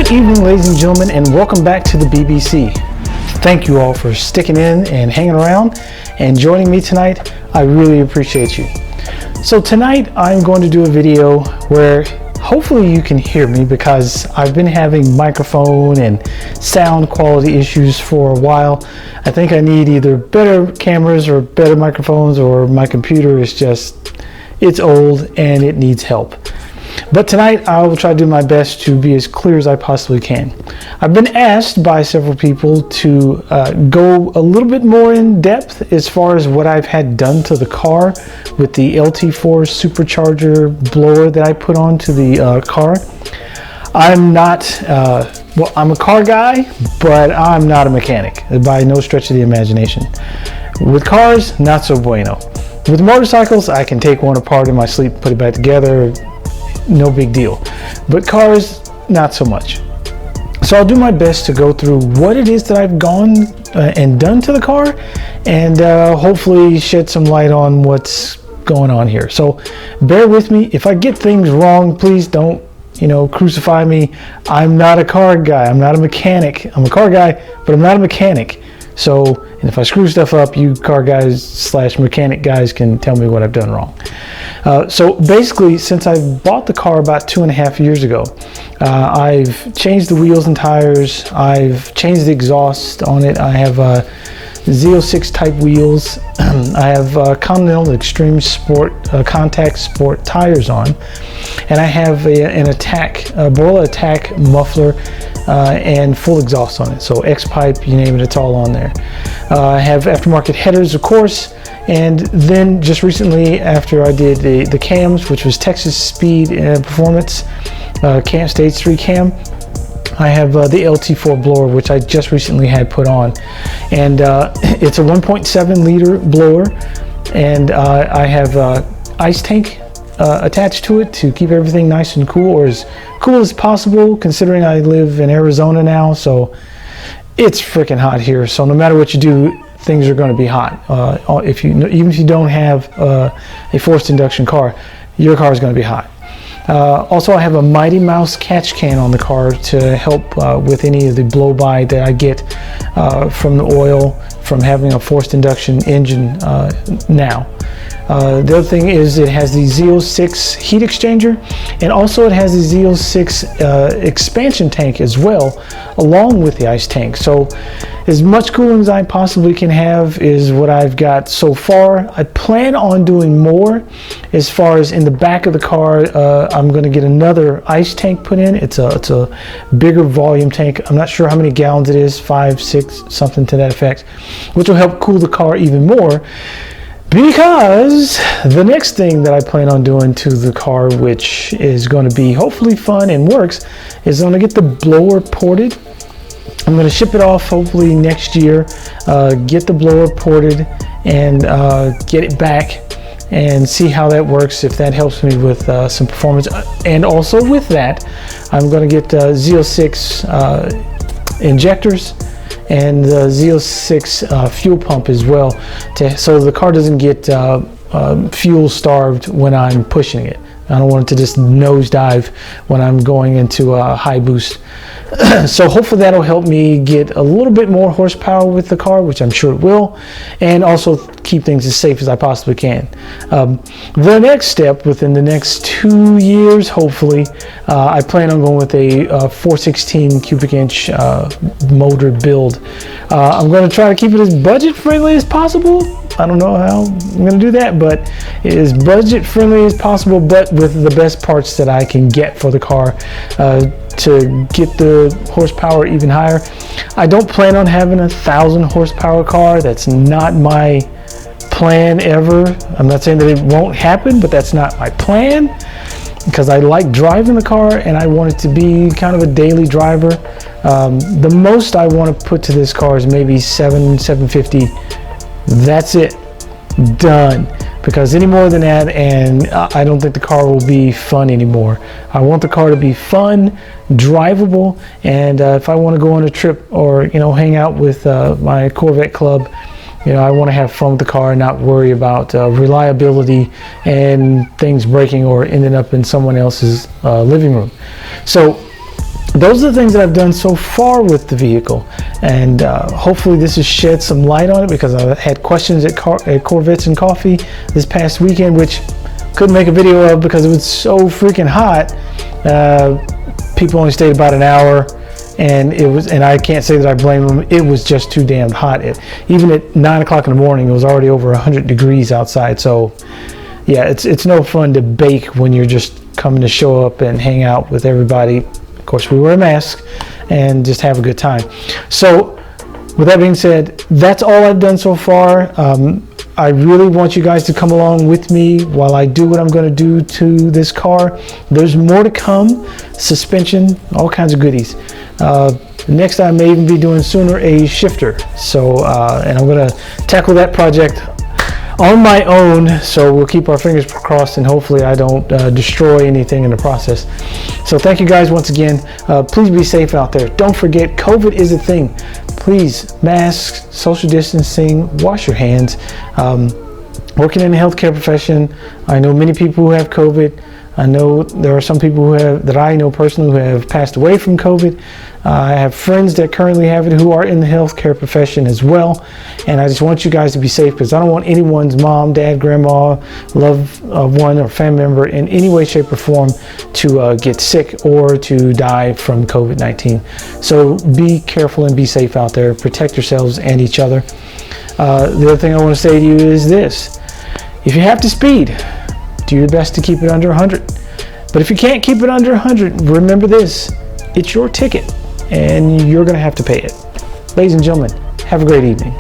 Good evening, ladies and gentlemen, and welcome back to the BBC. Thank you all for sticking in and hanging around and joining me tonight. I really appreciate you. So tonight I'm going to do a video where hopefully you can hear me, because I've been having microphone and sound quality issues for a while. I think I need either better cameras or better microphones, or my computer is it's old and it needs help. But tonight I will try to do my best to be as clear as I possibly can. I've been asked by several people to go a little bit more in depth as far as what I've had done to the car with the LT4 Supercharger blower that I put onto the car. I'm not, well, I'm a car guy, but I'm not a mechanic by no stretch of the imagination. With cars, not so bueno. With motorcycles, I can take one apart in my sleep and put it back together. No big deal. But cars, not so much. So I'll do my best to go through what it is that I've gone and done to the car, and hopefully shed some light on what's going on here. So bear with me. If I get things wrong, please don't, crucify me. I'm not a car guy. I'm not a mechanic. I'm a car guy, but I'm not a mechanic. So, and if I screw stuff up, you car guys / mechanic guys can tell me what I've done wrong. So basically, since I bought the car about 2.5 years ago, I've changed the wheels and tires. I've changed the exhaust on it. I have Z06 type wheels. I have Continental Extreme Sport Contact Sport tires on, and I have an Borla Attack muffler and full exhaust on it. So X-pipe, you name it, it's all on there. I have aftermarket headers, of course, and then just recently, after I did the cams, which was Texas Speed and Performance cam, stage 3 cam, I have the LT4 blower, which I just recently had put on, and it's a 1.7 liter blower, and I have ice tank attached to it to keep everything nice and cool, or as cool as possible, considering I live in Arizona now, so it's freaking hot here. So no matter what you do, things are going to be hot. Even if you don't have a forced induction car, your car is going to be hot. Also, I have a Mighty Mouse catch can on the car to help with any of the blow-by that I get from the oil from having a forced induction engine now. The other thing is it has the Z06 heat exchanger, and also it has the Z06 expansion tank as well, along with the ice tank. So as much cooling as I possibly can have is what I've got so far. I plan on doing more. As far as in the back of the car, I'm going to get another ice tank put in. It's a bigger volume tank. I'm not sure how many gallons it is, 5, 6, something to that effect, which will help cool the car even more. Because the next thing that I plan on doing to the car, which is going to be hopefully fun and works, is I'm going to get the blower ported. I'm going to ship it off hopefully next year, get the blower ported, and get it back and see how that works, if that helps me with some performance. And also with that, I'm going to get Z06 injectors and the Z06 fuel pump as well, so the car doesn't get fuel starved when I'm pushing it. I don't want it to just nosedive when I'm going into a high boost. So hopefully that'll help me get a little bit more horsepower with the car, which I'm sure it will, and also keep things as safe as I possibly can. The next step, within the next 2 years, hopefully, I plan on going with a 416 cubic inch motor build. I'm going to try to keep it as budget friendly as possible. I don't know how I'm going to do that, but as budget friendly as possible, but with the best parts that I can get for the car to get the horsepower even higher. I don't plan on having a 1,000 horsepower car. That's not my plan ever. I'm not saying that it won't happen, but that's not my plan, because I like driving the car and I want it to be kind of a daily driver. The most I want to put to this car is maybe 750. That's it. Done. Because any more than that, and I don't think the car will be fun anymore. I want the car to be fun, drivable, and if I want to go on a trip or hang out with my Corvette club, I want to have fun with the car and not worry about reliability and things breaking or ending up in someone else's living room. So those are the things that I've done so far with the vehicle, and hopefully this has shed some light on it, because I had questions at Corvettes and Coffee this past weekend, which couldn't make a video of because it was so freaking hot. People only stayed about an hour, and I can't say that I blame them. It was just too damn hot. Even at 9 o'clock in the morning, it was already over 100 degrees outside. So yeah, it's no fun to bake when you're just coming to show up and hang out with everybody. Of course, we wear a mask and just have a good time. So with that being said, that's all I've done so far. I really want you guys to come along with me while I do what I'm going to do to this car. There's more to come. Suspension, all kinds of goodies. Next I may even be doing sooner a shifter. So and I'm going to tackle that project on my own, so we'll keep our fingers crossed, and hopefully I don't destroy anything in the process. So thank you guys once again. Please be safe out there. Don't forget, COVID is a thing. Please, masks, social distancing, wash your hands. Working in the healthcare profession, I know many people who have COVID. I know there are some people that I know personally who have passed away from COVID. I have friends that currently have it who are in the healthcare profession as well. And I just want you guys to be safe, because I don't want anyone's mom, dad, grandma, loved one, or family member in any way, shape, or form to get sick or to die from COVID-19. So be careful and be safe out there. Protect yourselves and each other. The other thing I want to say to you is this. If you have to speed, do your best to keep it under 100. But if you can't keep it under 100, remember this: it's your ticket, and you're going to have to pay it. Ladies and gentlemen, have a great evening.